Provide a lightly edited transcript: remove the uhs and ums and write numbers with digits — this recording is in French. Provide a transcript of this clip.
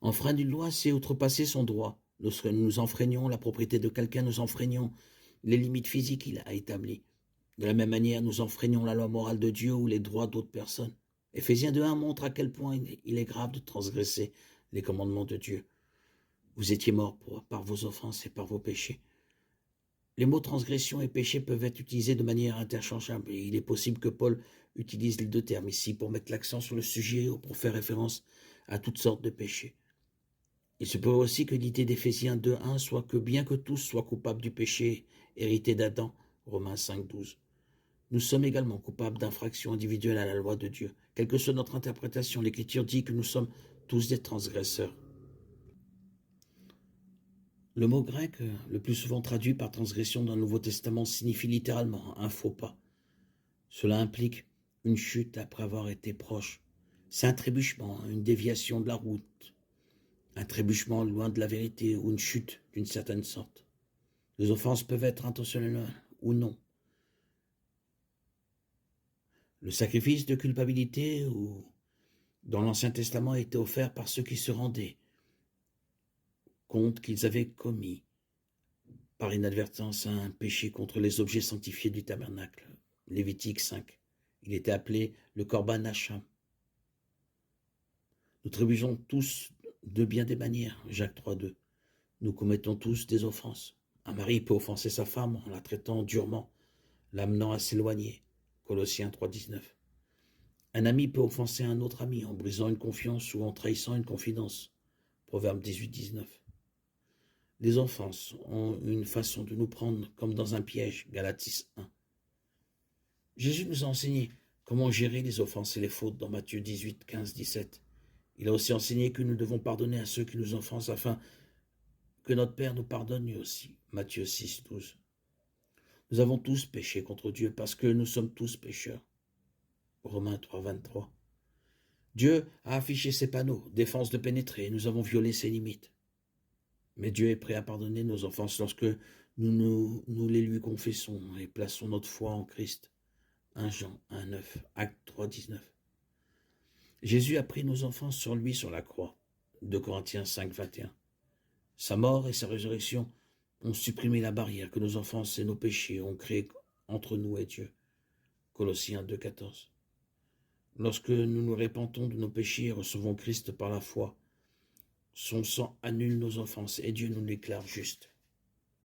Enfreindre une loi, c'est outrepasser son droit. Lorsque nous enfreignons la propriété de quelqu'un, nous enfreignons les limites physiques qu'il a établies. De la même manière, nous enfreignons la loi morale de Dieu ou les droits d'autres personnes. Éphésiens 2:1 montre à quel point il est grave de transgresser les commandements de Dieu. Vous étiez morts par vos offenses et par vos péchés. Les mots transgression et péché peuvent être utilisés de manière interchangeable et il est possible que Paul utilise les deux termes ici pour mettre l'accent sur le sujet ou pour faire référence à toutes sortes de péchés. Il se peut aussi que l'idée d'Éphésiens 2:1 soit que bien que tous soient coupables du péché hérité d'Adam, Romains 5:12, nous sommes également coupables d'infractions individuelles à la loi de Dieu. Quelle que soit notre interprétation, l'Écriture dit que nous sommes tous des transgresseurs. Le mot grec, le plus souvent traduit par transgression dans le Nouveau Testament, signifie littéralement un faux pas. Cela implique une chute après avoir été proche. C'est un trébuchement, une déviation de la route, un trébuchement loin de la vérité ou une chute d'une certaine sorte. Les offenses peuvent être intentionnelles ou non. Le sacrifice de culpabilité dans l'Ancien Testament a été offert par ceux qui se rendaient compte qu'ils avaient commis par inadvertance un péché contre les objets sanctifiés du tabernacle. Lévitique 5. Il était appelé le Corban Hacham. Nous trébuchons tous de bien des manières. Jacques 3:2. Nous commettons tous des offenses. Un mari peut offenser sa femme en la traitant durement, l'amenant à s'éloigner. Colossiens 3:19. Un ami peut offenser un autre ami en brisant une confiance ou en trahissant une confidence. Proverbe 18:19. Les offenses ont une façon de nous prendre comme dans un piège. Galates 1. Jésus nous a enseigné comment gérer les offenses et les fautes dans Matthieu 18, 15, 17. Il a aussi enseigné que nous devons pardonner à ceux qui nous offensent afin que notre Père nous pardonne lui aussi. Matthieu 6, 12. Nous avons tous péché contre Dieu parce que nous sommes tous pécheurs. Romains 3, 23. Dieu a affiché ses panneaux, défense de pénétrer, et nous avons violé ses limites. Mais Dieu est prêt à pardonner nos offenses lorsque nous les lui confessons et plaçons notre foi en Christ. 1 Jean 1,9, Acte 3, 19. Jésus a pris nos offenses sur lui sur la croix. 2 Corinthiens 5, 21. Sa mort et sa résurrection ont supprimé la barrière que nos offenses et nos péchés ont créée entre nous et Dieu. Colossiens 2, 14. Lorsque nous nous repentons de nos péchés et recevons Christ par la foi, son sang annule nos offenses et Dieu nous déclare justes.